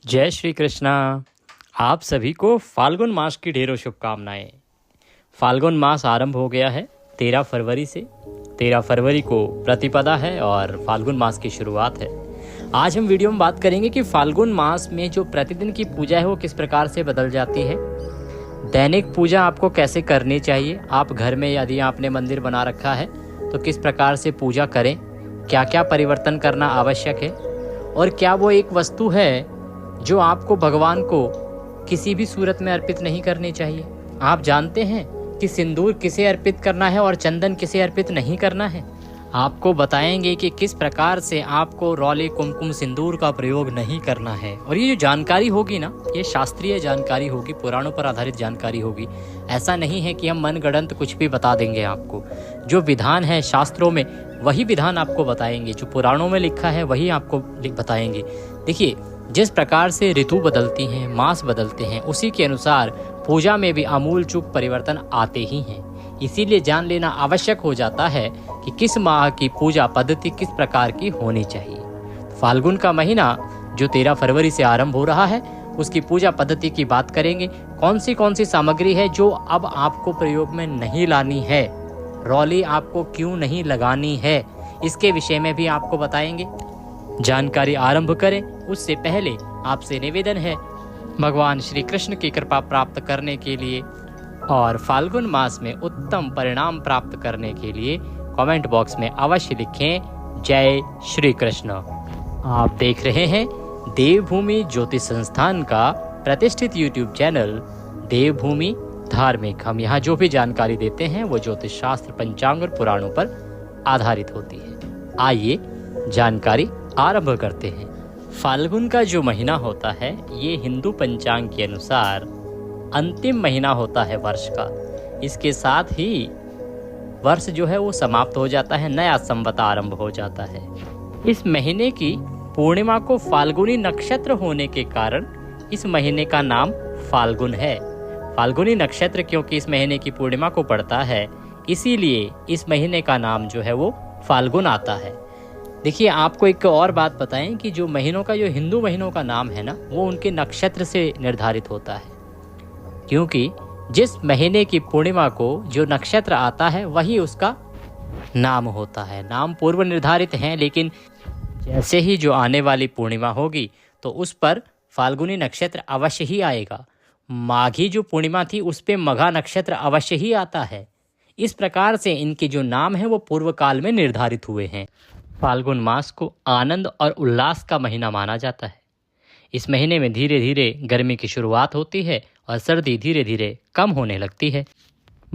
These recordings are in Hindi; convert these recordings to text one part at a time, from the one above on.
जय श्री कृष्णा। आप सभी को फाल्गुन मास की ढेरों शुभकामनाएं। फाल्गुन मास आरंभ हो गया है 13 फरवरी से। 13 फरवरी को प्रतिपदा है और फाल्गुन मास की शुरुआत है। आज हम वीडियो में बात करेंगे कि फाल्गुन मास में जो प्रतिदिन की पूजा है वो किस प्रकार से बदल जाती है। दैनिक पूजा आपको कैसे करनी चाहिए, आप घर में यदि आपने मंदिर बना रखा है तो किस प्रकार से पूजा करें, क्या क्या परिवर्तन करना आवश्यक है और क्या वो एक वस्तु है जो आपको भगवान को किसी भी सूरत में अर्पित नहीं करनी चाहिए। आप जानते हैं कि सिंदूर किसे अर्पित करना है और चंदन किसे अर्पित नहीं करना है। आपको बताएंगे कि किस प्रकार से आपको रौले कुमकुम सिंदूर का प्रयोग नहीं करना है। और ये जो जानकारी होगी ना, ये शास्त्रीय जानकारी होगी, पुराणों पर आधारित जानकारी होगी। ऐसा नहीं है कि हम मनगढ़ंत कुछ भी बता देंगे आपको। जो विधान है शास्त्रों में वही विधान आपको बताएंगे, जो पुराणों में लिखा है वही आपको बताएंगे। देखिए, जिस प्रकार से ऋतु बदलती हैं, मास बदलते हैं, उसी के अनुसार पूजा में भी आमूल चूक परिवर्तन आते ही हैं। इसीलिए जान लेना आवश्यक हो जाता है कि किस माह की पूजा पद्धति किस प्रकार की होनी चाहिए। फाल्गुन का महीना जो 13 फरवरी से आरंभ हो रहा है, उसकी पूजा पद्धति की बात करेंगे। कौन सी सामग्री है जो अब आपको प्रयोग में नहीं लानी है, रौली आपको क्यों नहीं लगानी है, इसके विषय में भी आपको बताएंगे। जानकारी आरंभ करें उससे पहले आपसे निवेदन है, भगवान श्री कृष्ण की कृपा प्राप्त करने के लिए और फाल्गुन मास में उत्तम परिणाम प्राप्त करने के लिए कमेंट बॉक्स में अवश्य लिखें जय श्री कृष्ण। आप देख रहे हैं देवभूमि ज्योतिष संस्थान का प्रतिष्ठित यूट्यूब चैनल देवभूमि धार्मिक। हम यहाँ जो भी जानकारी देते हैं वो ज्योतिष शास्त्र, पंचांग और पुराणों पर आधारित होती है। आइए जानकारी आरंभ करते हैं। फाल्गुन का जो महीना होता है ये हिंदू पंचांग के अनुसार अंतिम महीना होता है वर्ष का। इसके साथ ही वर्ष जो है वो समाप्त हो जाता है, नया संवत आरंभ हो जाता है। इस महीने की पूर्णिमा को फाल्गुनी नक्षत्र होने के कारण इस महीने का नाम फाल्गुन है। फाल्गुनी नक्षत्र क्योंकि इस महीने की पूर्णिमा को पड़ता है, इसीलिए इस महीने का नाम जो है वो फाल्गुन आता है। देखिए, आपको एक और बात बताएं कि जो महीनों का, जो हिंदू महीनों का नाम है ना, वो उनके नक्षत्र से निर्धारित होता है। क्योंकि जिस महीने की पूर्णिमा को जो नक्षत्र आता है वही उसका नाम होता है। नाम पूर्व निर्धारित हैं, लेकिन जैसे ही जो आने वाली पूर्णिमा होगी तो उस पर फाल्गुनी नक्षत्र अवश्य ही आएगा। माघी जो पूर्णिमा थी उस पे मघा नक्षत्र अवश्य ही आता है। इस प्रकार से इनके जो नाम है वो पूर्व काल में निर्धारित हुए हैं। फाल्गुन मास को आनंद और उल्लास का महीना माना जाता है। इस महीने में धीरे धीरे गर्मी की शुरुआत होती है और सर्दी धीरे धीरे कम होने लगती है।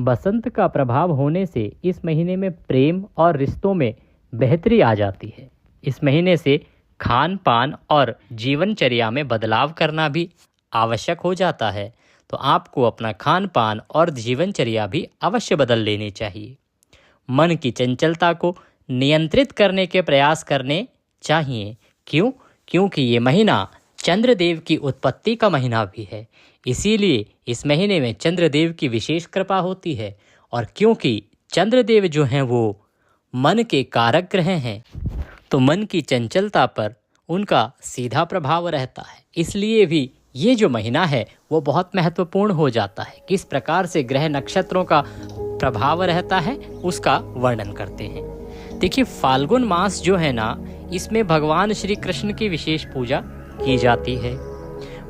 बसंत का प्रभाव होने से इस महीने में प्रेम और रिश्तों में बेहतरी आ जाती है। इस महीने से खान पान और जीवनचर्या में बदलाव करना भी आवश्यक हो जाता है, तो आपको अपना खान पान और जीवनचर्या भी अवश्य बदल लेनी चाहिए। मन की चंचलता को नियंत्रित करने के प्रयास करने चाहिए। क्योंकि ये महीना चंद्रदेव की उत्पत्ति का महीना भी है। इसीलिए इस महीने में चंद्रदेव की विशेष कृपा होती है। और क्योंकि चंद्रदेव जो हैं वो मन के कारक ग्रह हैं, तो मन की चंचलता पर उनका सीधा प्रभाव रहता है। इसलिए भी ये जो महीना है वो बहुत महत्वपूर्ण हो जाता है। किस प्रकार से ग्रह नक्षत्रों का प्रभाव रहता है उसका वर्णन करते हैं। देखिए, फाल्गुन मास जो है ना, इसमें भगवान श्री कृष्ण की विशेष पूजा की जाती है।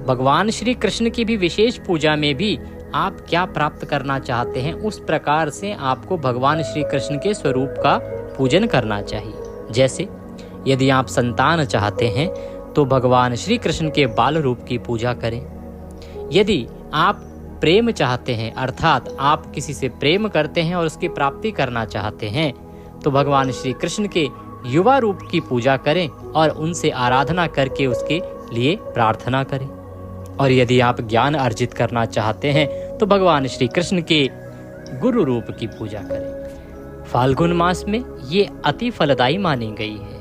भगवान श्री कृष्ण की भी विशेष पूजा में भी आप क्या प्राप्त करना चाहते हैं उस प्रकार से आपको भगवान श्री कृष्ण के स्वरूप का पूजन करना चाहिए। जैसे यदि आप संतान चाहते हैं तो भगवान श्री कृष्ण के बाल रूप की पूजा करें। यदि आप प्रेम चाहते हैं, अर्थात आप किसी से प्रेम करते हैं और उसकी प्राप्ति करना चाहते हैं, तो भगवान श्री कृष्ण के युवा रूप की पूजा करें और उनसे आराधना करके उसके लिए प्रार्थना करें। और यदि आप ज्ञान अर्जित करना चाहते हैं तो भगवान श्री कृष्ण के गुरु रूप की पूजा करें। फाल्गुन मास में ये अति फलदायी मानी गई है।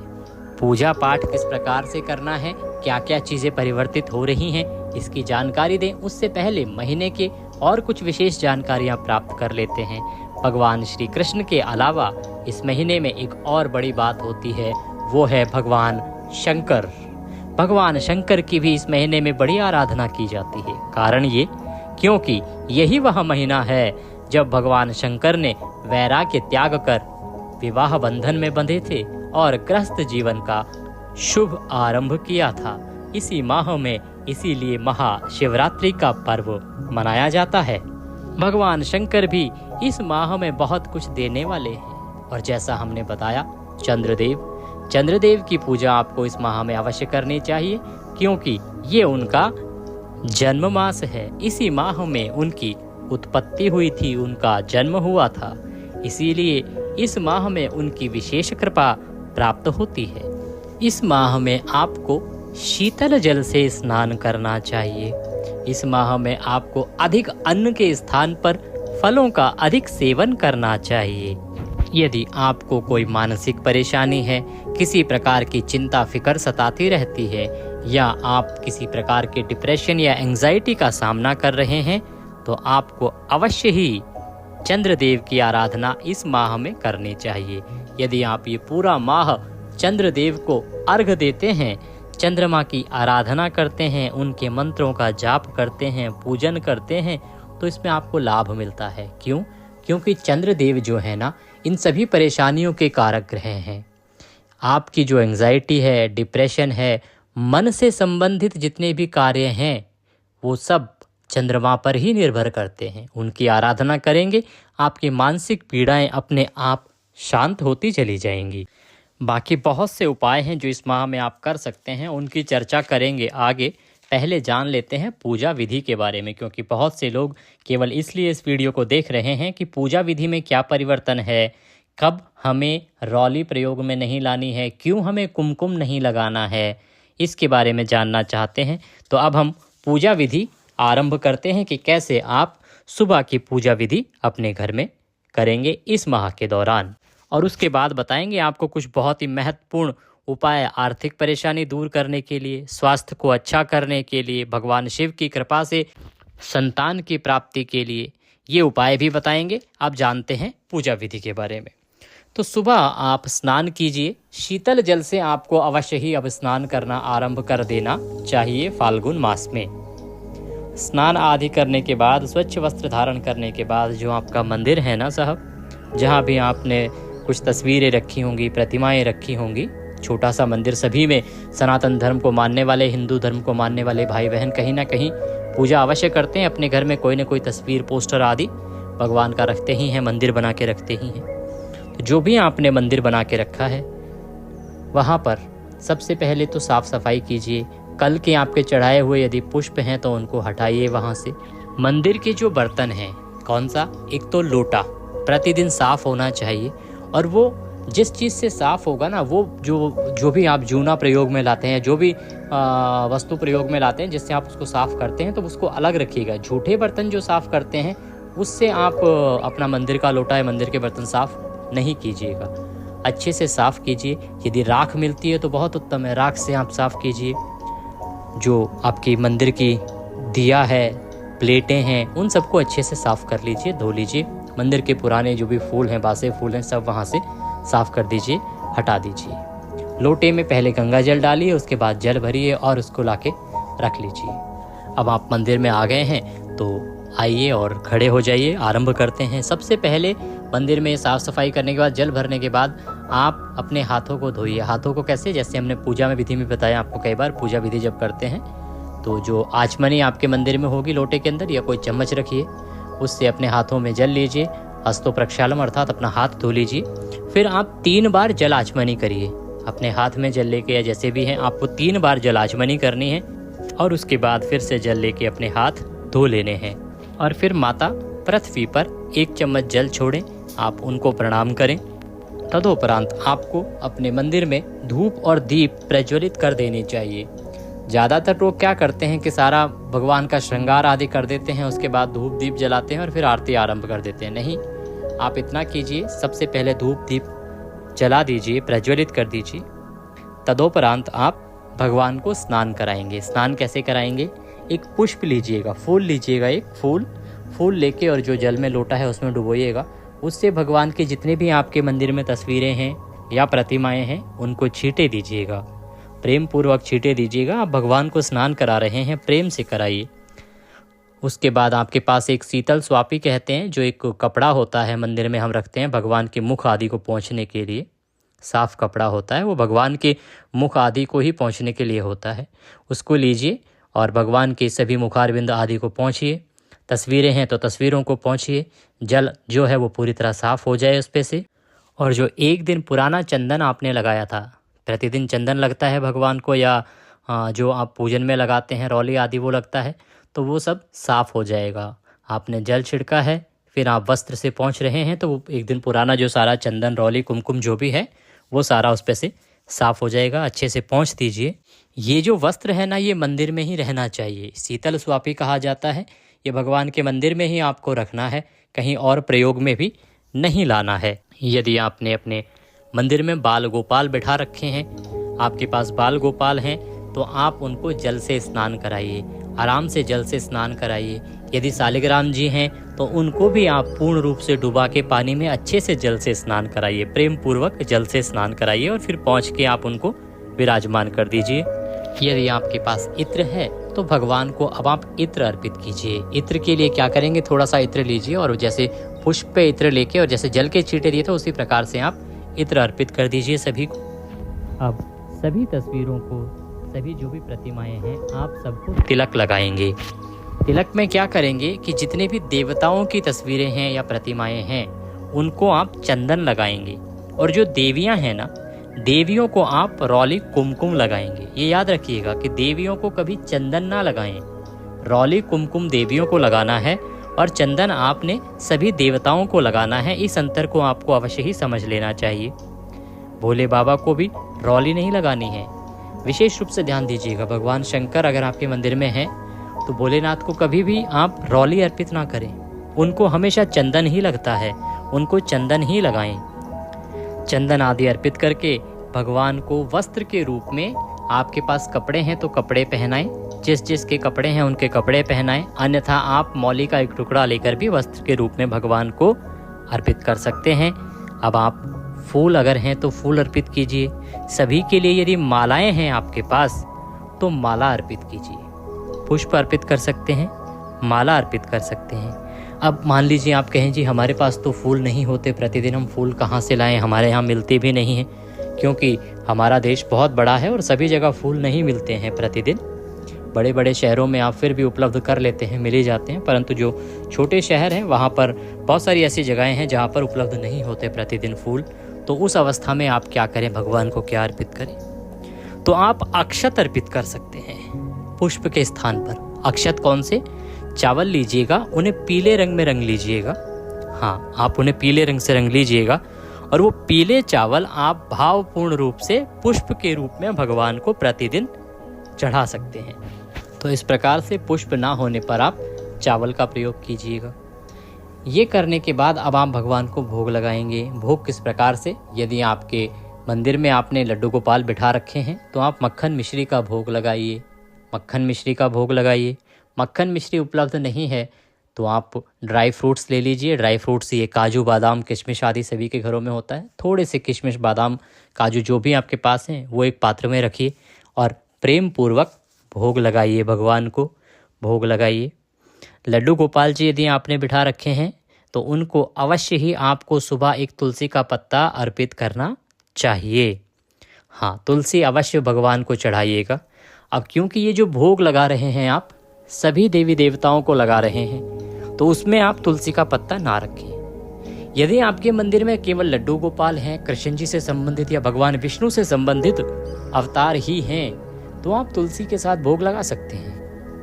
पूजा पाठ किस प्रकार से करना है, क्या क्या चीजें परिवर्तित हो रही हैं, इसकी जानकारी दें उससे पहले महीने के और कुछ विशेष जानकारियां प्राप्त कर लेते हैं। भगवान श्री कृष्ण के अलावा इस महीने में एक और बड़ी बात होती है, वो है भगवान शंकर। भगवान शंकर की भी इस महीने में बड़ी आराधना की जाती है। कारण ये क्योंकि यही वह महीना है जब भगवान शंकर ने वैराग्य त्याग कर विवाह बंधन में बंधे थे और गृहस्थ जीवन का शुभ आरंभ किया था। इसी माह में इसीलिए महाशिवरात्रि का पर्व मनाया जाता है। भगवान शंकर भी इस माह में बहुत कुछ देने वाले हैं। और जैसा हमने बताया, चंद्रदेव की पूजा आपको इस माह में अवश्य करनी चाहिए, क्योंकि ये उनका जन्म मास है। इसी माह में उनकी उत्पत्ति हुई थी, उनका जन्म हुआ था। इसीलिए इस माह में उनकी विशेष कृपा प्राप्त होती है। इस माह में आपको शीतल जल से स्नान करना चाहिए। इस माह में आपको अधिक अन्न के स्थान पर फलों का अधिक सेवन करना चाहिए। यदि आपको कोई मानसिक परेशानी है, किसी प्रकार की चिंता फिक्र सताती रहती है, या आप किसी प्रकार के डिप्रेशन या एंजाइटी का सामना कर रहे हैं, तो आपको अवश्य ही चंद्रदेव की आराधना इस माह में करनी चाहिए। यदि आप ये पूरा माह चंद्रदेव को अर्घ्य देते हैं, चंद्रमा की आराधना करते हैं, उनके मंत्रों का जाप करते हैं, पूजन करते हैं, तो इसमें आपको लाभ मिलता है। क्यों? क्योंकि चंद्रदेव जो है ना, इन सभी परेशानियों के कारक ग्रह हैं। आपकी जो एंजाइटी है, डिप्रेशन है, मन से संबंधित जितने भी कार्य हैं, वो सब चंद्रमा पर ही निर्भर करते हैं। उनकी आराधना करेंगे, आपकी मानसिक पीड़ाएं अपने आप शांत होती चली जाएंगी। बाकी बहुत से उपाय हैं जो इस माह में आप कर सकते हैं, उनकी चर्चा करेंगे आगे। पहले जान लेते हैं पूजा विधि के बारे में, क्योंकि बहुत से लोग केवल इसलिए इस वीडियो को देख रहे हैं कि पूजा विधि में क्या परिवर्तन है, कब हमें रौली प्रयोग में नहीं लानी है, क्यों हमें कुमकुम नहीं लगाना है, इसके बारे में जानना चाहते हैं। तो अब हम पूजा विधि आरंभ करते हैं कि कैसे आप सुबह की पूजा विधि अपने घर में करेंगे इस माह के दौरान। और उसके बाद बताएंगे आपको कुछ बहुत ही महत्वपूर्ण उपाय आर्थिक परेशानी दूर करने के लिए, स्वास्थ्य को अच्छा करने के लिए, भगवान शिव की कृपा से संतान की प्राप्ति के लिए, ये उपाय भी बताएंगे। आप जानते हैं पूजा विधि के बारे में। तो सुबह आप स्नान कीजिए। शीतल जल से आपको अवश्य ही अब स्नान करना आरंभ कर देना चाहिए। फाल्गुन मास में स्नान आदि करने के बाद, स्वच्छ वस्त्र धारण करने के बाद, जो आपका मंदिर है ना साहब, जहाँ भी आपने कुछ तस्वीरें रखी होंगी, प्रतिमाएं रखी होंगी, छोटा सा मंदिर, सभी में सनातन धर्म को मानने वाले, हिंदू धर्म को मानने वाले भाई बहन कहीं ना कहीं पूजा अवश्य करते हैं। अपने घर में कोई ना कोई तस्वीर, पोस्टर आदि भगवान का रखते ही हैं, मंदिर बना के रखते ही हैं। तो जो भी आपने मंदिर बना के रखा है, वहाँ पर सबसे पहले तो साफ सफाई कीजिए। कल के आपके चढ़ाए हुए यदि पुष्प हैं तो उनको हटाइए वहाँ से। मंदिर के जो बर्तन हैं, कौन सा, एक तो लोटा प्रतिदिन साफ होना चाहिए। और वो जिस चीज़ से साफ़ होगा ना, वो जो भी आप जूना प्रयोग में लाते हैं, जो भी वस्तु प्रयोग में लाते हैं, जिससे आप उसको साफ़ करते हैं, तो उसको अलग रखिएगा। झूठे बर्तन जो साफ़ करते हैं, उससे आप अपना मंदिर का लोटा या मंदिर के बर्तन साफ़ नहीं कीजिएगा। अच्छे से साफ़ कीजिए। यदि राख मिलती है तो बहुत उत्तम है, राख से आप साफ़ कीजिए। जो आपकी मंदिर की दिया है, प्लेटें हैं, उन सबको अच्छे से साफ़ कर लीजिए, धो लीजिए। मंदिर के पुराने जो भी फूल हैं, बासे फूल हैं, सब वहाँ से साफ़ कर दीजिए, हटा दीजिए। लोटे में पहले गंगा जल डालिए, उसके बाद जल भरिए और उसको लाके रख लीजिए। अब आप मंदिर में आ गए हैं तो आइए और खड़े हो जाइए। आरंभ करते हैं। सबसे पहले मंदिर में साफ़ सफाई करने के बाद, जल भरने के बाद, आप अपने हाथों को धोइए। हाथों को कैसे? जैसे हमने पूजा में विधि में बताया आपको कई बार। पूजा विधि जब करते हैं तो जो आचमनी आपके मंदिर में होगी लोटे के अंदर, या कोई चम्मच रखिए, उससे अपने हाथों में जल लीजिए। हस्तो प्रक्षालम अर्थात अपना हाथ धो लीजिए। फिर आप 3 बार जल आचमनी करिए। अपने हाथ में जल लेके या जैसे भी हैं, आपको 3 बार जल आचमनी करनी है। और उसके बाद फिर से जल लेके अपने हाथ धो लेने हैं। और फिर माता पृथ्वी पर 1 चम्मच जल छोड़ें, आप उनको प्रणाम करें। तदुपरांत आपको अपने मंदिर में धूप और दीप प्रज्वलित कर देने चाहिए। ज़्यादातर लोग क्या करते हैं कि सारा भगवान का श्रृंगार आदि कर देते हैं, उसके बाद धूप दीप जलाते हैं और फिर आरती आरंभ कर देते हैं। नहीं, आप इतना कीजिए, सबसे पहले धूप दीप जला दीजिए, प्रज्वलित कर दीजिए। तदुपरांत आप भगवान को स्नान कराएंगे। स्नान कैसे कराएंगे? एक पुष्प लीजिएगा, फूल लीजिएगा, एक फूल लेके और जो जल में लोटा है उसमें डुबोइएगा। उससे भगवान के जितने भी आपके मंदिर में तस्वीरें हैं या प्रतिमाएं हैं, उनको छींटे दीजिएगा। प्रेम पूर्वक छींटे दीजिएगा। आप भगवान को स्नान करा रहे हैं, प्रेम से कराइए। उसके बाद आपके पास एक शीतल स्वापी कहते हैं, जो एक कपड़ा होता है मंदिर में हम रखते हैं भगवान के मुख आदि को पोंछने के लिए। साफ कपड़ा होता है, वो भगवान के मुख आदि को ही पोंछने के लिए होता है। उसको लीजिए और भगवान के सभी मुखारविंद आदि को पोंछिए। तस्वीरें हैं तो तस्वीरों को पोंछिए। जल जो है वो पूरी तरह साफ हो जाए उस पे से। और जो एक दिन पुराना चंदन आपने लगाया था, प्रतिदिन चंदन लगता है भगवान को, या जो आप पूजन में लगाते हैं रौली आदि वो लगता है, तो वो सब साफ़ हो जाएगा। आपने जल छिड़का है, फिर आप वस्त्र से पोंछ रहे हैं, तो वो एक दिन पुराना जो सारा चंदन रौली कुमकुम जो भी है वो सारा उस पे से साफ़ हो जाएगा। अच्छे से पोंछ दीजिए। ये जो वस्त्र है ना, ये मंदिर में ही रहना चाहिए। शीतल स्वापी कहा जाता है। ये भगवान के मंदिर में ही आपको रखना है, कहीं और प्रयोग में भी नहीं लाना है। यदि आपने अपने मंदिर में बाल गोपाल बिठा रखे हैं, आपके पास बाल गोपाल हैं, तो आप उनको जल से स्नान कराइए, आराम से जल से स्नान कराइए। यदि शालिग्राम जी हैं तो उनको भी आप पूर्ण रूप से डुबा के पानी में अच्छे से जल से स्नान कराइए, प्रेम पूर्वक जल से स्नान कराइए, और फिर पहुँच के आप उनको विराजमान कर दीजिए। यदि आपके पास इत्र है तो भगवान को अब आप इत्र अर्पित कीजिए। इत्र के लिए क्या करेंगे, थोड़ा सा इत्र लीजिए और जैसे पुष्प पे इत्र लेके और जैसे जल के छींटे दिए थे उसी प्रकार से आप इत्र अर्पित कर दीजिए सभी को। अब सभी तस्वीरों को, सभी जो भी प्रतिमाएं हैं, आप सबको तिलक लगाएंगे। तिलक में क्या करेंगे कि जितने भी देवताओं की तस्वीरें हैं या प्रतिमाएं हैं उनको आप चंदन लगाएंगे, और जो देवियां हैं ना, देवियों को आप रौली कुमकुम लगाएंगे। ये याद रखिएगा कि देवियों को कभी चंदन ना लगाएं, रौली कुमकुम देवियों को लगाना है और चंदन आपने सभी देवताओं को लगाना है। इस अंतर को आपको अवश्य ही समझ लेना चाहिए। भोले बाबा को भी रौली नहीं लगानी है। विशेष रूप से ध्यान दीजिएगा, भगवान शंकर अगर आपके मंदिर में हैं तो भोलेनाथ को कभी भी आप रौली अर्पित ना करें, उनको हमेशा चंदन ही लगता है, उनको चंदन ही लगाएं। चंदन आदि अर्पित करके भगवान को वस्त्र के रूप में, आपके पास कपड़े हैं तो कपड़े पहनाएं, जिस जिसके कपड़े हैं उनके कपड़े पहनाएं, अन्यथा आप मौली का एक टुकड़ा लेकर भी वस्त्र के रूप में भगवान को अर्पित कर सकते हैं। अब आप फूल अगर हैं तो फूल अर्पित कीजिए। सभी के लिए यदि मालाएं हैं आपके पास तो माला अर्पित कीजिए। पुष्प अर्पित कर सकते हैं, माला अर्पित कर सकते हैं। अब मान लीजिए आप कहें जी हमारे पास तो फूल नहीं होते, प्रतिदिन हम फूल कहाँ से लाएं, हमारे यहाँ मिलते भी नहीं हैं, क्योंकि हमारा देश बहुत बड़ा है और सभी जगह फूल नहीं मिलते हैं प्रतिदिन। बड़े बड़े शहरों में आप फिर भी उपलब्ध कर लेते हैं, मिल ही जाते हैं, परंतु जो छोटे शहर हैं वहाँ पर बहुत सारी ऐसी जगहें हैं जहाँ पर उपलब्ध नहीं होते प्रतिदिन फूल। तो उस अवस्था में आप क्या करें, भगवान को क्या अर्पित करें, तो आप अक्षत अर्पित कर सकते हैं पुष्प के स्थान पर। अक्षत कौन से, चावल लीजिएगा, उन्हें पीले रंग में रंग लीजिएगा। हाँ, आप उन्हें पीले रंग से रंग लीजिएगा और वो पीले चावल आप भावपूर्ण रूप से पुष्प के रूप में भगवान को प्रतिदिन चढ़ा सकते हैं। तो इस प्रकार से पुष्प ना होने पर आप चावल का प्रयोग कीजिएगा। ये करने के बाद अब आप भगवान को भोग लगाएंगे। भोग किस प्रकार से, यदि आपके मंदिर में आपने लड्डू गोपाल बिठा रखे हैं तो आप मक्खन मिश्री का भोग लगाइए, मक्खन मिश्री का भोग लगाइए। मक्खन मिश्री उपलब्ध नहीं है तो आप ड्राई फ्रूट्स ले लीजिए। ड्राई फ्रूट्स ये काजू बादाम किशमिश आदि सभी के घरों में होता है। थोड़े से किशमिश बादाम काजू जो भी आपके पास हैं वो एक पात्र में रखिए और प्रेम पूर्वक भोग लगाइए, भगवान को भोग लगाइए। लड्डू गोपाल जी यदि आपने बिठा रखे हैं तो उनको अवश्य ही आपको सुबह एक तुलसी का पत्ता अर्पित करना चाहिए। हाँ, तुलसी अवश्य भगवान को चढ़ाइएगा। अब क्योंकि ये जो भोग लगा रहे हैं आप सभी देवी देवताओं को लगा रहे हैं तो उसमें आप तुलसी का पत्ता ना रखें। यदि आपके मंदिर में केवल लड्डू गोपाल हैं, कृष्ण जी से संबंधित या भगवान विष्णु से संबंधित अवतार ही हैं तो आप तुलसी के साथ भोग लगा सकते हैं।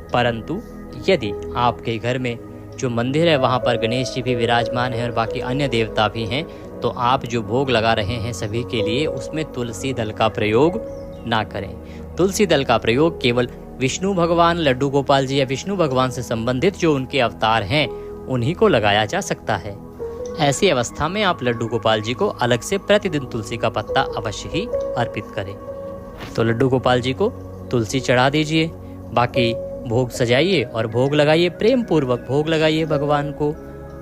परंतु यदि आपके घर में जो मंदिर है वहाँ पर गणेश जी भी विराजमान हैं और बाकी अन्य देवता भी हैं तो आप जो भोग लगा रहे हैं सभी के लिए उसमें तुलसी दल का प्रयोग ना करें। तुलसी दल का प्रयोग केवल विष्णु भगवान, लड्डू गोपाल जी या विष्णु भगवान से संबंधित जो उनके अवतार हैं उन्हीं को लगाया जा सकता है। ऐसी अवस्था में आप लड्डू गोपाल जी को अलग से प्रतिदिन तुलसी का पत्ता अवश्य ही अर्पित करें। तो लड्डू गोपाल जी को तुलसी चढ़ा दीजिए, बाकी भोग सजाइए और भोग लगाइए, प्रेम पूर्वक भोग लगाइए भगवान को।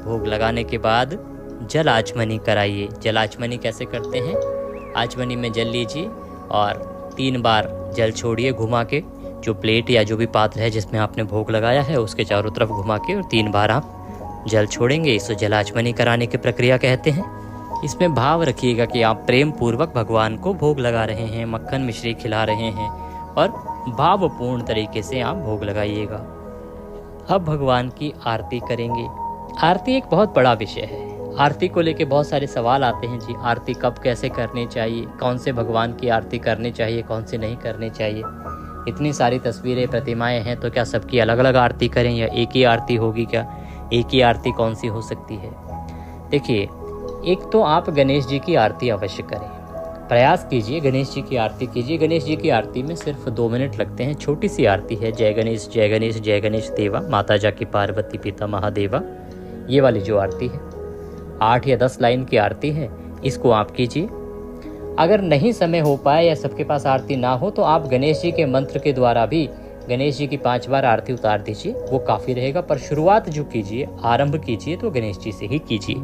भोग लगाने के बाद जल आचमनी कराइए। जल आचमनी कैसे करते हैं, आचमनी में जल लीजिए और 3 बार जल छोड़िए घुमा के, जो प्लेट या जो भी पात्र है जिसमें आपने भोग लगाया है उसके चारों तरफ घुमा के, और 3 बार आप जल छोड़ेंगे। इसे जलाचमनी कराने की प्रक्रिया कहते हैं। इसमें भाव रखिएगा कि आप प्रेम पूर्वक भगवान को भोग लगा रहे हैं, मक्खन मिश्री खिला रहे हैं, और भावपूर्ण तरीके से आप भोग लगाइएगा। अब भगवान की आरती करेंगे। आरती एक बहुत बड़ा विषय है। आरती को लेके बहुत सारे सवाल आते हैं जी, आरती कब कैसे करनी चाहिए, कौन से भगवान की आरती करनी चाहिए, कौन से नहीं करनी चाहिए। इतनी सारी तस्वीरें प्रतिमाएं हैं, तो क्या सबकी अलग अलग आरती करें या एक ही आरती होगी? क्या एक ही आरती कौन सी हो सकती है? देखिए, एक तो आप गणेश जी की आरती अवश्य करें, प्रयास कीजिए गणेश जी की आरती कीजिए। गणेश जी की आरती में सिर्फ 2 मिनट लगते हैं। छोटी सी आरती है, जय गणेश जय गणेश जय गणेश देवा, माता जाकी पार्वती पिता महादेवा, ये वाली जो आरती है 8 या 10 लाइन की आरती है, इसको आप कीजिए। अगर नहीं समय हो पाए या सबके पास आरती ना हो तो आप गणेश जी के मंत्र के द्वारा भी गणेश जी की 5 बार आरती उतार दीजिए, वो काफ़ी रहेगा। पर शुरुआत जो कीजिए, आरंभ कीजिए तो गणेश जी से ही कीजिए।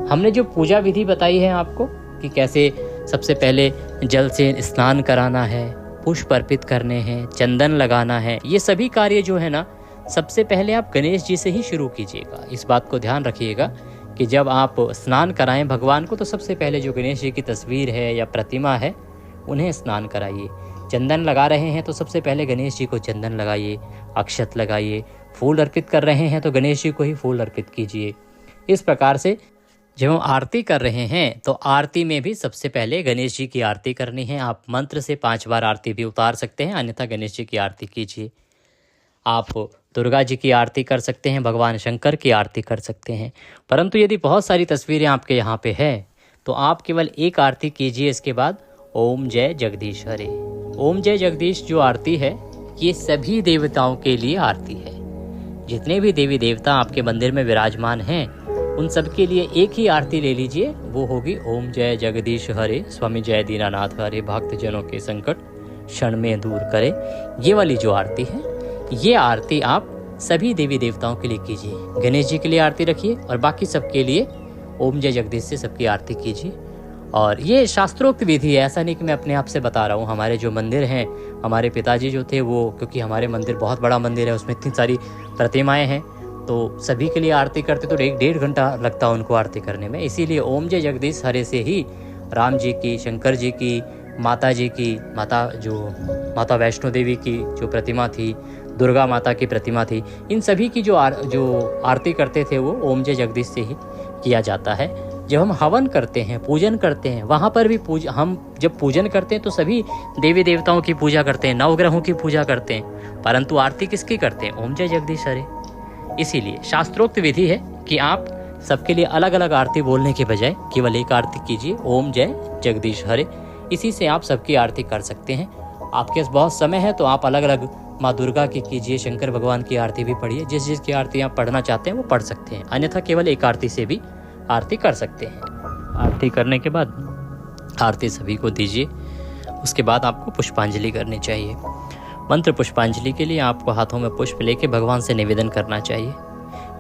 हमने जो पूजा विधि बताई है आपको कि कैसे सबसे पहले जल से स्नान कराना है, पुष्प अर्पित करने हैं, चंदन लगाना है, ये सभी कार्य जो है ना, सबसे पहले आप गणेश जी से ही शुरू कीजिएगा। इस बात को ध्यान रखिएगा कि जब आप स्नान कराएं भगवान को तो सबसे पहले जो गणेश जी की तस्वीर है या प्रतिमा है उन्हें स्नान कराइए। चंदन लगा रहे हैं तो सबसे पहले गणेश जी को चंदन लगाइए, अक्षत लगाइए। फूल अर्पित कर रहे हैं तो गणेश जी को ही फूल अर्पित कीजिए। इस प्रकार से जब हम आरती कर रहे हैं तो आरती में भी सबसे पहले गणेश जी की आरती करनी है। आप मंत्र से 5 बार आरती भी उतार सकते हैं, अन्यथा गणेश जी की आरती कीजिए। आप दुर्गा जी की आरती कर सकते हैं, भगवान शंकर की आरती कर सकते हैं। परंतु यदि बहुत सारी तस्वीरें आपके यहाँ पे है तो आप केवल एक आरती कीजिए। इसके बाद ओम जय जगदीश हरे। ओम जय जगदीश जो आरती है ये सभी देवताओं के लिए आरती है। जितने भी देवी देवता आपके मंदिर में विराजमान हैं उन सब के लिए एक ही आरती ले लीजिए, वो होगी ओम जय जगदीश हरे, स्वामी जय दीनानाथ हरे, भक्त जनों के संकट क्षण में दूर करे। ये वाली जो आरती है, ये आरती आप सभी देवी देवताओं के लिए कीजिए। गणेश जी के लिए आरती रखिए और बाकी सबके लिए ओम जय जगदीश से सबकी आरती कीजिए। और ये शास्त्रोक्त विधि है, ऐसा नहीं कि मैं अपने आप से बता रहा हूँ। हमारे जो मंदिर हैं, हमारे पिताजी जो थे वो, क्योंकि हमारे मंदिर बहुत बड़ा मंदिर है, उसमें इतनी सारी प्रतिमाएं हैं तो सभी के लिए आरती करते तो 1-1.5 घंटा लगता उनको आरती करने में। इसीलिए ओम जय जगदीश हरे से ही राम जी की, शंकर जी की, माता जी की, माता वैष्णो देवी की जो प्रतिमा थी, दुर्गा माता की प्रतिमा थी, इन सभी की जो आरती करते थे वो ओम जय जगदीश से ही किया जाता है। जब हम हवन करते हैं, पूजन करते हैं, वहाँ पर भी हम जब पूजन करते हैं तो सभी देवी देवताओं की पूजा करते हैं, नवग्रहों की पूजा करते हैं, परंतु आरती किसकी करते हैं? ओम जय जगदीश हरे। इसीलिए शास्त्रोक्त विधि है कि आप सबके लिए अलग अलग आरती बोलने के बजाय केवल एक आरती कीजिए, ओम जय जगदीश हरे। इसी से आप सबकी आरती कर सकते हैं। आपके पास बहुत समय है तो आप अलग अलग माँ दुर्गा की कीजिए, शंकर भगवान की आरती भी पढ़िए। जिस जिस की आरती आप पढ़ना चाहते हैं वो पढ़ सकते हैं, अन्यथा केवल एक आरती से भी आरती कर सकते हैं। आरती करने के बाद आरती सभी को दीजिए। उसके बाद आपको पुष्पांजलि करनी चाहिए। मंत्र पुष्पांजलि के लिए आपको हाथों में पुष्प लेके भगवान से निवेदन करना चाहिए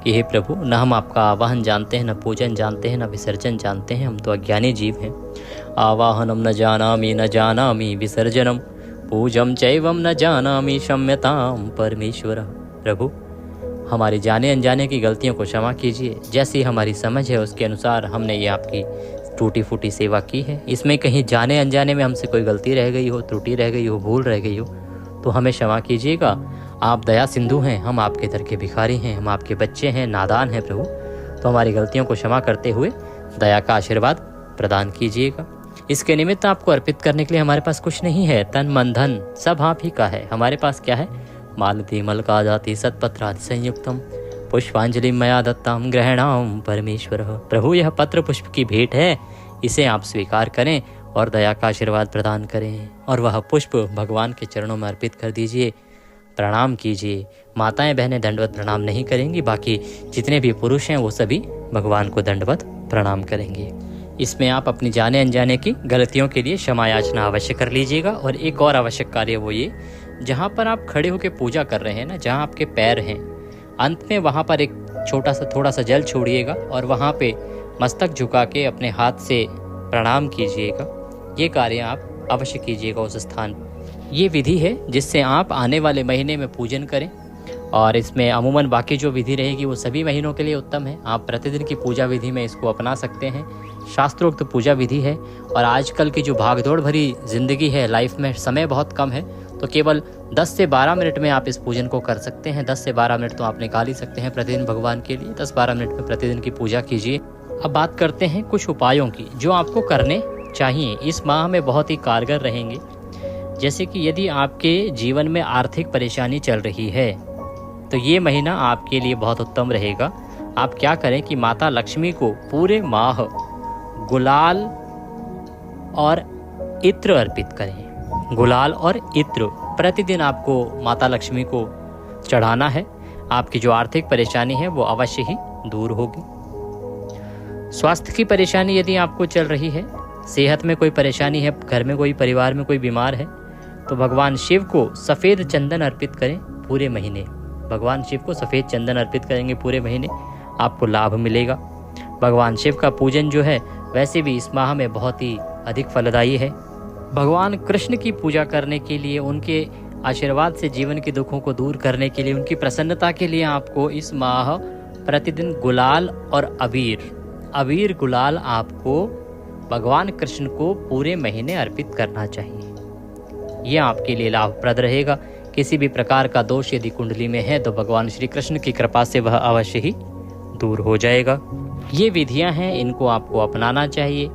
कि हे प्रभु, न हम आपका आवाहन जानते हैं, न पूजन जानते हैं, न विसर्जन जानते हैं, हम तो अज्ञानी जीव हैं। आवाहनम न जानामि विसर्जनम, पूजम चैवम न जानामि क्षम्यताम परमेश्वर। प्रभु, हमारे जाने अनजाने की गलतियों को क्षमा कीजिए। जैसी हमारी समझ है उसके अनुसार हमने ये आपकी टूटी फूटी सेवा की है। इसमें कहीं जाने अनजाने में हमसे कोई गलती रह गई हो, त्रुटि रह गई हो, भूल रह गई हो तो हमें क्षमा कीजिएगा। आप दया सिंधु हैं, हम आपके दर के भिखारी हैं, हम आपके बच्चे हैं, नादान हैं प्रभु। तो हमारी गलतियों को क्षमा करते हुए दया का आशीर्वाद प्रदान कीजिएगा। इसके निमित्त आपको अर्पित करने के लिए हमारे पास कुछ नहीं है, तन मन धन सब आप ही का है। हमारे पास क्या है? मालती मलका जाति सतपत्रादि संयुक्तम पुष्पांजलि मया दत्ताम ग्रहणाम परमेश्वर। प्रभु, यह पत्र पुष्प की भेंट है, इसे आप स्वीकार करें और दया का आशीर्वाद प्रदान करें। और वह पुष्प भगवान के चरणों में अर्पित कर दीजिए, प्रणाम कीजिए। माताएं बहनें दंडवत प्रणाम नहीं करेंगी, बाकी जितने भी पुरुष हैं वो सभी भगवान को दंडवत प्रणाम करेंगे। इसमें आप अपनी जाने अनजाने की गलतियों के लिए क्षमा याचना अवश्य कर लीजिएगा। और एक और आवश्यक कार्य वो ये, जहाँ पर आप खड़े होकर पूजा कर रहे हैं ना, जहाँ आपके पैर हैं, अंत में वहाँ पर एक थोड़ा सा जल छोड़िएगा और वहाँ पे मस्तक झुका के अपने हाथ से प्रणाम कीजिएगा। ये कार्य आप अवश्य कीजिएगा उस स्थान पर। ये विधि है जिससे आप आने वाले महीने में पूजन करें, और इसमें अमूमन बाकी जो विधि रहेगी वो सभी महीनों के लिए उत्तम है। आप प्रतिदिन की पूजा विधि में इसको अपना सकते हैं। शास्त्रोक्त पूजा विधि है, और आजकल की जो भागदौड़ भरी ज़िंदगी है, लाइफ में समय बहुत कम है, तो केवल 10 से 12 मिनट में आप इस पूजन को कर सकते हैं। 10 से 12 मिनट तो आप निकाल ही सकते हैं प्रतिदिन भगवान के लिए। 10-12 मिनट में प्रतिदिन की पूजा कीजिए। अब बात करते हैं कुछ उपायों की जो आपको करने चाहिए, इस माह में बहुत ही कारगर रहेंगे। जैसे कि यदि आपके जीवन में आर्थिक परेशानी चल रही है तो ये महीना आपके लिए बहुत उत्तम रहेगा। आप क्या करें कि माता लक्ष्मी को पूरे माह गुलाल और इत्र अर्पित करें। गुलाल और इत्र प्रतिदिन आपको माता लक्ष्मी को चढ़ाना है। आपकी जो आर्थिक परेशानी है वो अवश्य ही दूर होगी। स्वास्थ्य की परेशानी यदि आपको चल रही है, सेहत में कोई परेशानी है, घर में कोई परिवार में कोई बीमार है, तो भगवान शिव को सफ़ेद चंदन अर्पित करें पूरे महीने। भगवान शिव को सफ़ेद चंदन अर्पित करेंगे पूरे महीने, आपको लाभ मिलेगा। भगवान शिव का पूजन जो है वैसे भी इस माह में बहुत ही अधिक फलदायी है। भगवान कृष्ण की पूजा करने के लिए, उनके आशीर्वाद से जीवन के दुखों को दूर करने के लिए, उनकी प्रसन्नता के लिए आपको इस माह प्रतिदिन गुलाल और अबीर गुलाल आपको भगवान कृष्ण को पूरे महीने अर्पित करना चाहिए। ये आपके लिए लाभप्रद रहेगा। किसी भी प्रकार का दोष यदि कुंडली में है तो भगवान श्री कृष्ण की कृपा से वह अवश्य ही दूर हो जाएगा। ये विधियां हैं, इनको आपको अपनाना चाहिए।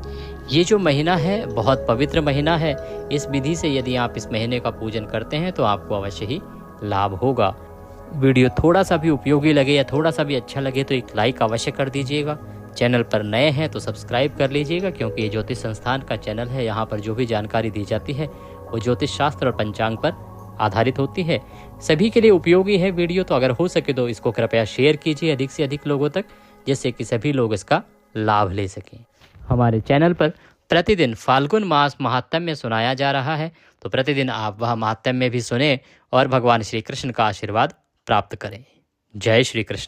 ये जो महीना है बहुत पवित्र महीना है। इस विधि से यदि आप इस महीने का पूजन करते हैं तो आपको अवश्य ही लाभ होगा। वीडियो थोड़ा सा भी उपयोगी लगे या थोड़ा सा भी अच्छा लगे तो एक लाइक अवश्य कर दीजिएगा। चैनल पर नए हैं तो सब्सक्राइब कर लीजिएगा, क्योंकि ये ज्योतिष संस्थान का चैनल है। यहाँ पर जो भी जानकारी दी जाती है वो ज्योतिष शास्त्र और पंचांग पर आधारित होती है। सभी के लिए उपयोगी है वीडियो, तो अगर हो सके तो इसको कृपया शेयर कीजिए अधिक से अधिक लोगों तक, जिससे कि सभी लोग इसका लाभ ले सकें। हमारे चैनल पर प्रतिदिन फाल्गुन मास महात्म्य सुनाया जा रहा है, तो प्रतिदिन आप वह महात्म्य भी सुने और भगवान श्री कृष्ण का आशीर्वाद प्राप्त करें। जय श्री कृष्ण।